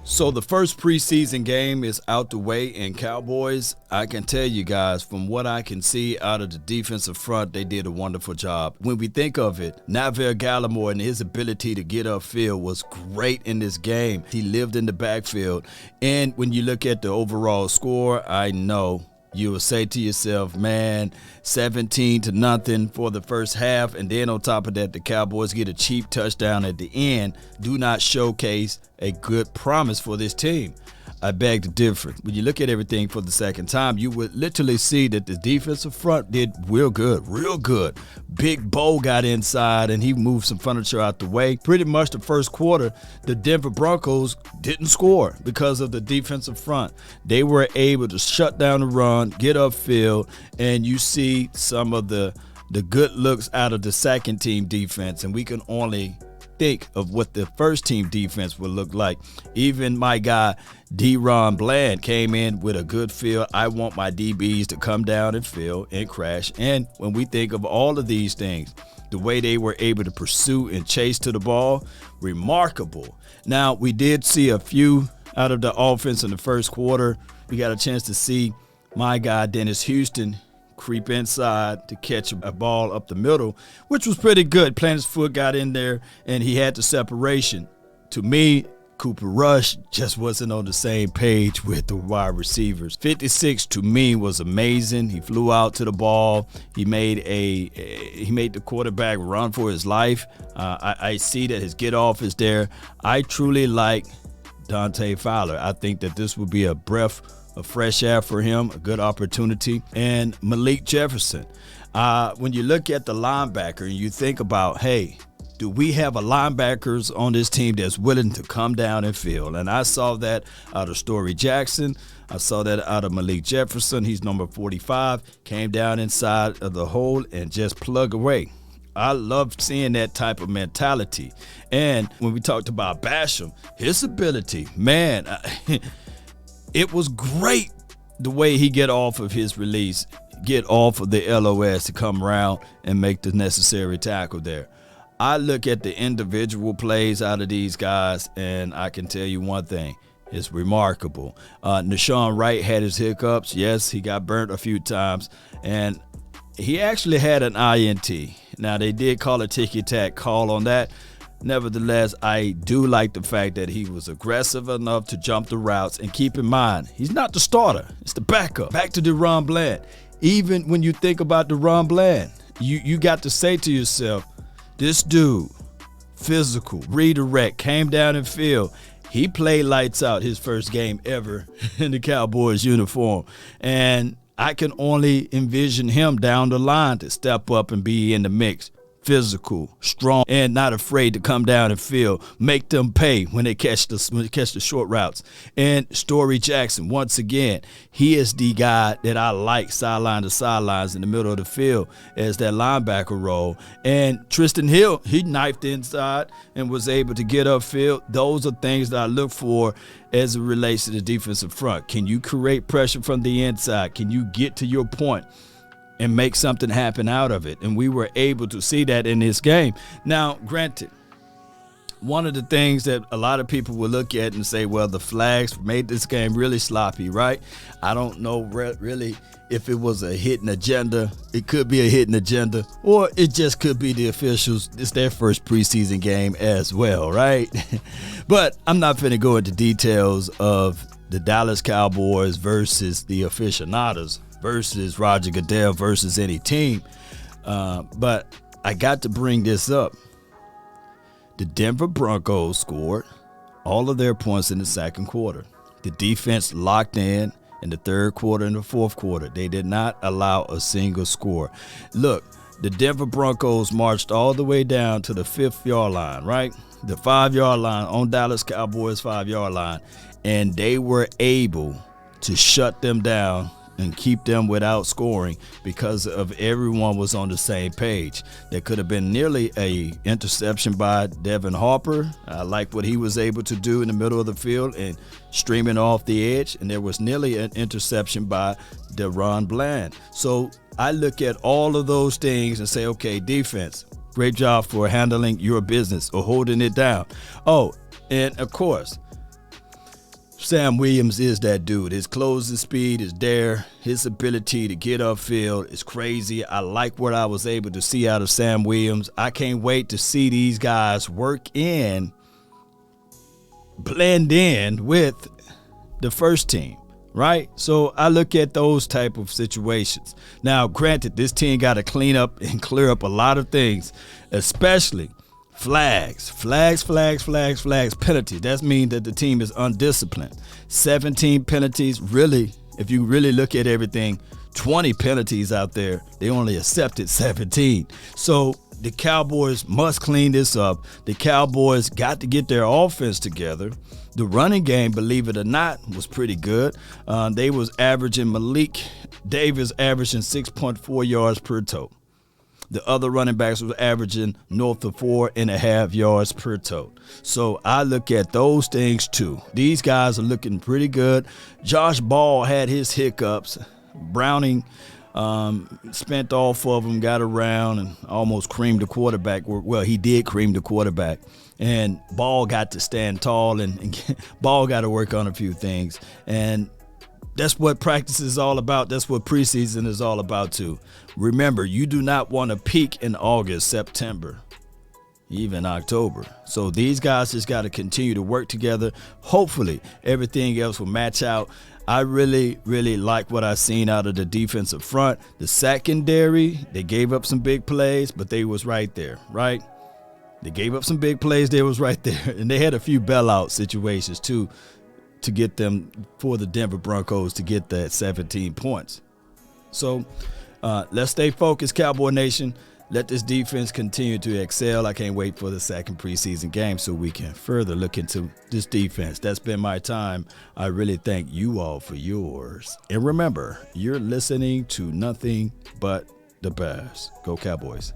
So the first preseason game is out the way, and Cowboys, I can tell you guys, from what I can see out of the defensive front, they did a wonderful job. When we think of it, Neville Gallimore and his ability to get upfield was great in this game. He lived in the backfield, and when you look at the overall score, I know you will say to yourself, man, 17-0 for the first half, and then on top of that, the Cowboys get a cheap touchdown at the end. Do not showcase a good promise for this team. I beg to differ. When you look at everything for the second time, you would literally see that the defensive front did real good. Big Bo got inside, and he moved some furniture out the way. Pretty much the first quarter, the Denver Broncos didn't score because of the defensive front. They were able to shut down the run, get upfield, and you see some of the good looks out of the second team defense, and we can only think of what the first team defense would look like. Even my guy DeRon Bland came in with a good feel. I want my DBs to come down and fill and crash. And when we think of all of these things, the way they were able to pursue and chase to the ball, remarkable. Now, we did see a few out of the offense in the first quarter. We got a chance to see my guy Dennis Houston creep inside to catch a ball up the middle, which was pretty good. Planted his foot, got in there, and he had the separation. To me, Cooper Rush just wasn't on the same page with the wide receivers. 56 to me was amazing. He flew out to the ball. He made the quarterback run for his life. I see that his get off is there. I truly like Dante Fowler. I think that this would be a breath of fresh air for him, a good opportunity. And Malik Jefferson. When you look at the linebacker and you think about, hey, do we have a linebackers on this team that's willing to come down and field? And I saw that out of Story Jackson. I saw that out of Malik Jefferson. He's number 45, came down inside of the hole and just plug away. I love seeing that type of mentality. And when we talked about Basham, his ability, man, it was great the way he get off of his release, get off of the LOS to come around and make the necessary tackle there. I look at the individual plays out of these guys, and I can tell you one thing. It's remarkable. Nashawn Wright had his hiccups. Yes, he got burnt a few times, and he actually had an INT. Now, they did call a ticky-tack call on that. Nevertheless, I do like the fact that he was aggressive enough to jump the routes. And keep in mind, he's not the starter. It's the backup. Back to DeRon Bland. Even when you think about DeRon Bland, you got to say to yourself, this dude, physical, redirect, came down and field. He played lights out his first game ever in the Cowboys uniform. And I can only envision him down the line to step up and be in the mix. Physical, strong, and not afraid to come down and field, make them pay when they catch the short routes. And Story Jackson, once again, he is the guy that I like sideline to sidelines in the middle of the field as that linebacker role. And Tristan Hill, he knifed inside and was able to get upfield. Those are things that I look for as it relates to the defensive front. Can you create pressure from the inside? Can you get to your point and make something happen out of it? And we were able to see that in this game. Now, granted, one of the things that a lot of people will look at and say, well, the flags made this game really sloppy, right? I don't know really if it was a hidden agenda. It could be a hidden agenda, or it just could be the officials. It's their first preseason game as well, right? But I'm not finna go into details of the Dallas Cowboys versus the aficionados versus Roger Goodell versus any team. But I got to bring this up. The Denver Broncos scored all of their points in the second quarter. The defense locked in the third quarter and the fourth quarter. They did not allow a single score. Look, the Denver Broncos marched all the way down to the 5-yard line, right? The 5-yard line on Dallas Cowboys 5-yard line. And they were able to shut them down and keep them without scoring because of everyone was on the same page. There could have been nearly a interception by Devin Harper. I like what he was able to do in the middle of the field and streaming off the edge. And there was nearly an interception by DeRon Bland. So I look at all of those things and say, okay, defense, great job for handling your business or holding it down. Oh, and of course, Sam Williams is that dude. His closing speed is there. His ability to get upfield is crazy. I like what I was able to see out of Sam Williams. I can't wait to see these guys blend in with the first team, right? So I look at those type of situations. Now, granted, this team got to clean up and clear up a lot of things, especially flags, penalties. That means that the team is undisciplined. 17 penalties, really, if you really look at everything, 20 penalties out there. They only accepted 17. So the Cowboys must clean this up. The Cowboys got to get their offense together. The running game, believe it or not, was pretty good. They was averaging Malik Davis averaging 6.4 yards per tote. The other running backs was averaging north of 4.5 yards per tote. So I look at those things too. These guys are looking pretty good. Josh Ball had his hiccups. Browning spent all 4 of them, got around and almost creamed the quarterback. Well, he did cream the quarterback. And Ball got to stand tall, and Ball got to work on a few things. And that's what practice is all about. That's what preseason is all about too. Remember, you do not want to peak in August, September, even October. So these guys just got to continue to work together. Hopefully everything else will match out. I really, really like what I've seen out of the defensive front. The secondary, they gave up some big plays, but they was right there, right? They gave up some big plays. They was right there. And they had a few bailout situations too, to get them for the Denver Broncos to get that 17 points. So let's stay focused, Cowboy Nation. Let this defense continue to excel. I can't wait for the second preseason game so we can further look into this defense. That's been my time. I really thank you all for yours. And remember, you're listening to nothing but the best. Go Cowboys.